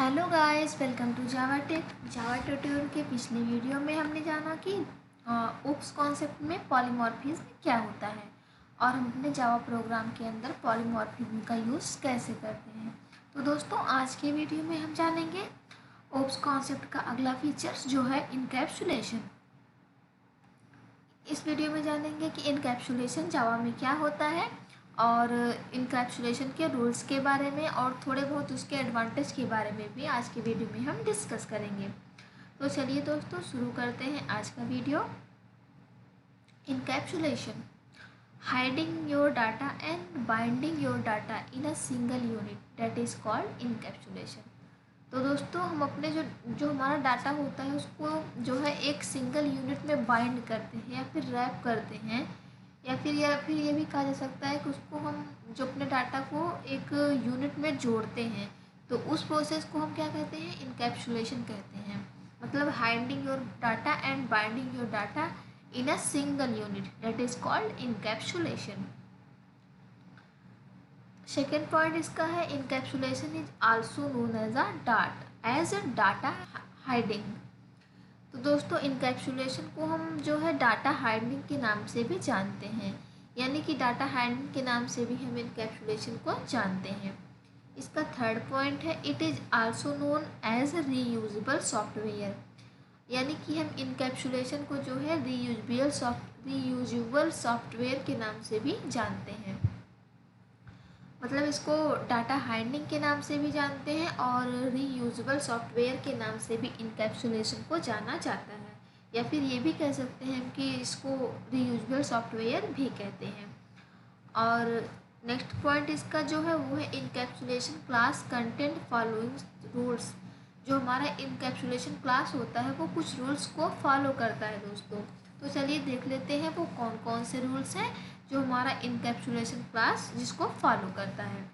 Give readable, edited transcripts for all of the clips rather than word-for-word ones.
Hello guys, welcome to Java tech. Java tutorial के पिछले video में हमने जाना कि उप्स कॉन्सेप्ट में पॉलीमॉर्फिज्म क्या होता है और हम अपने जावा प्रोग्राम के अंदर पॉलीमॉर्फिज्म का यूज़ कैसे करते हैं। तो दोस्तों, आज के वीडियो में हम जानेंगे उप्स कॉन्सेप्ट का अगला फीचर्स जो है इनकैप्सुलेशन। इस वीडियो में जानेंगे कि इनकैप्सुलेशन जावा में क्या होता है और इनकैप्सुलेशन के रूल्स के बारे में और थोड़े बहुत उसके एडवांटेज के बारे में भी आज की वीडियो में हम डिस्कस करेंगे। तो चलिए दोस्तों, शुरू करते हैं आज का video. Encapsulation, hiding your data and binding your data in a single unit, that is called encapsulation. तो दोस्तों, हम अपने जो जो हमारा डाटा होता है उसको जो है एक सिंगल यूनिट में बाइंड करते हैं या फिर रैप करते हैं, या फिर ये भी कहा जा सकता है कि उसको हम जो अपने डाटा को एक यूनिट में जोड़ते हैं, तो उस प्रोसेस को हम क्या कहते हैं, इनकैप्सुलेशन कहते हैं। मतलब hiding your data and binding your data in a single unit, that is called encapsulation. Second point इसका है, encapsulation is also known as a data hiding. तो दोस्तों, इनकैप्सुलेशन को हम जो है डाटा हाइडिंग के नाम से भी जानते हैं, यानी कि डाटा हाइडिंग के नाम से भी हम इनकैप्सुलेशन को जानते हैं। इसका थर्ड पॉइंट है, it is also known as reusable software, यानी कि हम इनकैप्सुलेशन को जो है रीयूजेबल सॉफ्टवेयर के नाम से भी जानते हैं। मतलब इसको डाटा हाइडिंग के नाम से भी जानते हैं और रीयूजेबल सॉफ्टवेयर के नाम से भी इनकैप्सुलेशन को जाना जाता है, या फिर ये भी कह सकते हैं कि इसको रीयूजेबल सॉफ्टवेयर भी कहते हैं। और नेक्स्ट पॉइंट इसका जो है वो है, encapsulation class content following rules. जो हमारा इनकैप्सुलेशन क्लास होता है वो कुछ रूल्स को फॉलो करता है दोस्तों। तो चलिए देख लेते हैं वो कौन कौन से रूल्स हैं जो हमारा इनकैप्सुलेशन क्लास जिसको फॉलो करता है।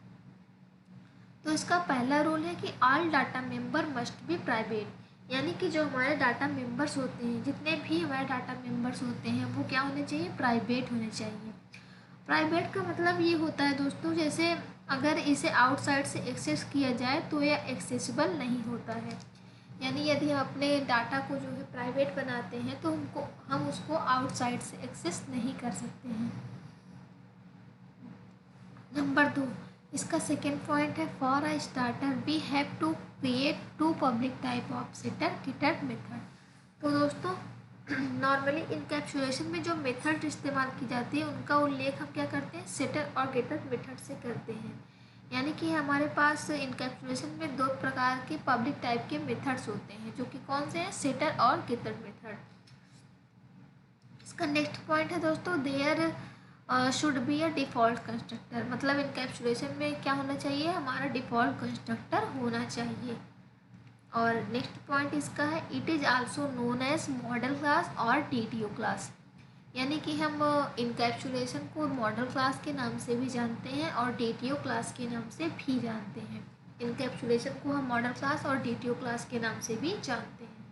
तो इसका पहला रूल है कि all data member must be private, यानी कि जो हमारे डाटा मेंबर्स होते हैं, जितने भी हमारे डाटा मेंबर्स होते हैं वो क्या होने चाहिए, प्राइवेट होने चाहिए। प्राइवेट का मतलब ये होता है दोस्तों, जैसे अगर इसे आउटसाइड से एक्सेस किया जाए तो यह एक्सेसिबल नहीं होता है। यानी यदि हम अपने डाटा को जो है प्राइवेट बनाते हैं तो हम उसको आउटसाइड से एक्सेस नहीं कर सकते हैं। नंबर 2, इसका सेकेंड पॉइंट है, for a starter we have to create two public type of setter getter method. तो दोस्तों, नॉर्मली इनकैप्सुलेशन में जो मेथड इस्तेमाल की जाती है उनका उल्लेख हम क्या करते हैं, सेटर और गेटर मेथड से करते हैं। यानी कि हमारे पास इनकैप्सुलेशन में दो प्रकार के पब्लिक टाइप के मेथड्स होते हैं, जो कि कौन से हैं, सेटर और गेटर मेथड। इसका नेक्स्ट पॉइंट है दोस्तों, there should be a default constructor. मतलब इनकैप्सुलेशन में क्या होना चाहिए, हमारा डिफ़ॉल्ट कंस्ट्रक्टर होना चाहिए। और नेक्स्ट पॉइंट इसका है, it is also known as model class और DTO क्लास, यानी कि हम इनकैप्सुलेशन को मॉडल क्लास के नाम से भी जानते हैं और DTO क्लास के नाम से भी जानते हैं। इनकैप्सुलेशन को हम मॉडल क्लास और DTO क्लास के नाम से भी जानते हैं।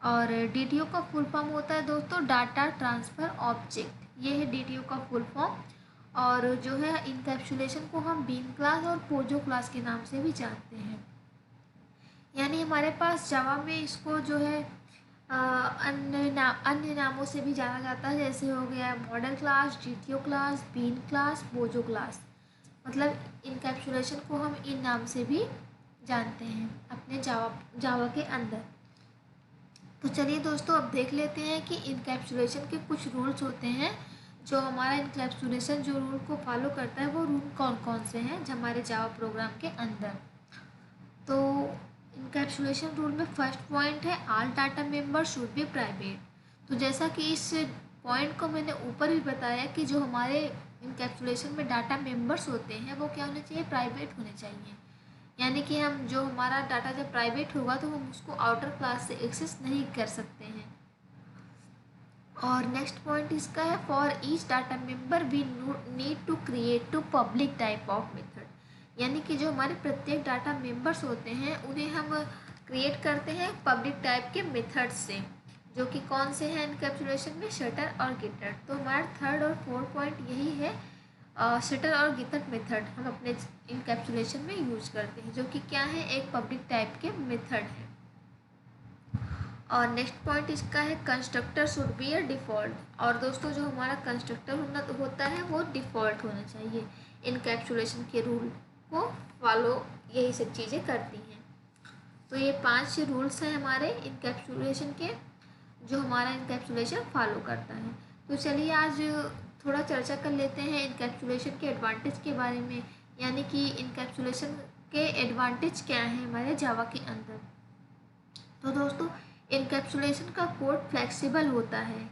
और DTO का फुल फॉर्म होता है दोस्तों, डाटा ट्रांसफ़र ऑब्जेक्ट, ये है DTO का फुल फॉर्म। और जो है इनकैप्सुलेशन को हम बीन क्लास और पोजो क्लास के नाम से भी जानते हैं। यानी हमारे पास जावा में इसको जो है अन्य नामों से भी जाना जाता है, जैसे हो गया model class, DTO class, bean class, POJO class. मतलब इनकैप्सुलेशन को हम इन नाम से भी जानते हैं अपने जावा के अंदर। तो चलिए दोस्तों, अब देख लेते हैं कि इनकैप्सुलेशन के कुछ रूल्स होते हैं। जो हमारा इनकैप्सुलेशन जो रूल को फॉलो करता है वो रूल कौन कौन से हैं हमारे जावा प्रोग्राम के अंदर। तो इनकैप्सुलेशन रूल में फर्स्ट पॉइंट है, all data member should be private. तो जैसा कि इस पॉइंट को मैंने ऊपर भी बताया कि जो हमारे इनकैप्सुलेशन में डाटा मेंबर्स होते हैं वो क्या होने चाहिए, प्राइवेट होने चाहिए। यानी कि हम जो हमारा डाटा जब प्राइवेट होगा तो हम उसको आउटर क्लास से एक्सेस नहीं कर सकते हैं। और नेक्स्ट पॉइंट इसका है, for each data member we need to create two public type of method, यानी कि जो हमारे प्रत्येक डाटा मेंबर्स होते हैं उन्हें हम क्रिएट करते हैं पब्लिक टाइप के मेथड से, जो कि कौन से हैं इनकैप्सुलेशन में, शटर और गेटर। तो हमारा थर्ड और फोर्थ पॉइंट यही है शटर और गिटहब मेथड हम अपने इनकैप्सुलेशन में यूज करते हैं, जो कि क्या है, एक पब्लिक टाइप के मेथड है। और नेक्स्ट पॉइंट इसका है constructor should be a default. और दोस्तों जो हमारा कंस्ट्रक्टर होता है वो डिफ़ॉल्ट होना चाहिए। इनकैप्सुलेशन के रूल को फॉलो यही सब चीज़ें करती हैं। तो ये 5 रूल्स हैं हमारे इनकैप्सुलेशन के, जो हमारा इनकैप्सुलेशन फॉलो करता है। तो चलिए आज थोड़ा चर्चा कर लेते हैं इनकैप्सुलेशन के एडवांटेज के बारे में, यानी कि इनकैप्सुलेशन के एडवांटेज क्या हैं हमारे जावा के अंदर। तो दोस्तों इनकैप्सुलेशन का कोड फ्लेक्सिबल होता है,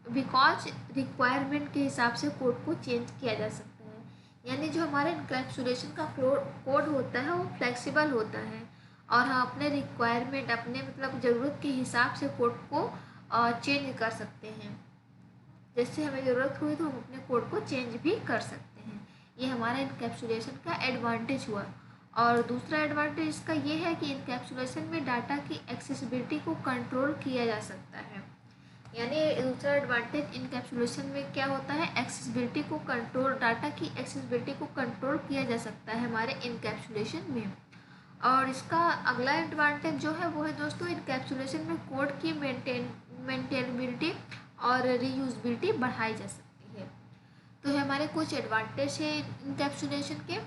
बिकॉज रिक्वायरमेंट के हिसाब से कोड को चेंज किया जा सकता है। यानी जो हमारे इनकैप्सुलेशन का कोड होता है वो फ्लेक्सिबल होता है, और हम अपने रिक्वायरमेंट, अपने मतलब ज़रूरत के हिसाब से कोड को चेंज कर सकते हैं। जैसे हमें ज़रूरत हुई तो हम अपने कोड को चेंज भी कर सकते हैं। ये हमारा इनकैप्सुलेशन का एडवांटेज हुआ। और दूसरा एडवांटेज इसका ये है कि इनकैप्सुलेशन में डाटा की एक्सेसिबिलिटी को कंट्रोल किया जा सकता है। यानी दूसरा एडवांटेज इनकैप्सुलेशन में क्या होता है, एक्सेसिबिलिटी को कंट्रोल, डाटा की एक्सेसिबिलिटी को कंट्रोल किया जा सकता है हमारे इनकैप्सुलेशन में। और इसका अगला एडवांटेज जो है वो है दोस्तों, इनकैप्सुलेशन में कोड की मेंटेनेबिलिटी और रीयूजबिलिटी बढ़ाई जा सकती है। तो ये हमारे कुछ एडवांटेज है इनकैप्सुलेशन के।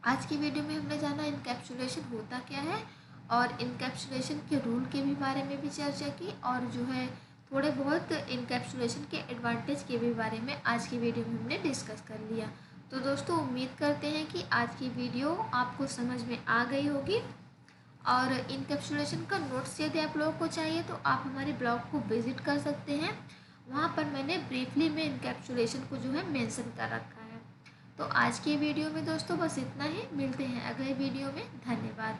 आज की वीडियो में हमने जाना इनकैप्सुलेशन होता क्या है, और इनकैप्सुलेशन के रूल के भी बारे में भी चर्चा की, और जो है थोड़े बहुत इनकैप्सुलेशन के एडवांटेज के भी बारे में आज की वीडियो में हमने डिस्कस कर लिया। तो दोस्तों उम्मीद करते हैं कि आज की वीडियो आपको समझ में आ गई होगी। और इनकैप्सुलेशन का नोट्स यदि आप लोगों को चाहिए तो आप हमारे ब्लॉग को विजिट कर सकते हैं। वहाँ पर मैंने ब्रीफली में इनकैप्सुलेशन को जो है मेंशन कर रखा है। तो आज की वीडियो में दोस्तों बस इतना ही, मिलते हैं अगले वीडियो में। धन्यवाद।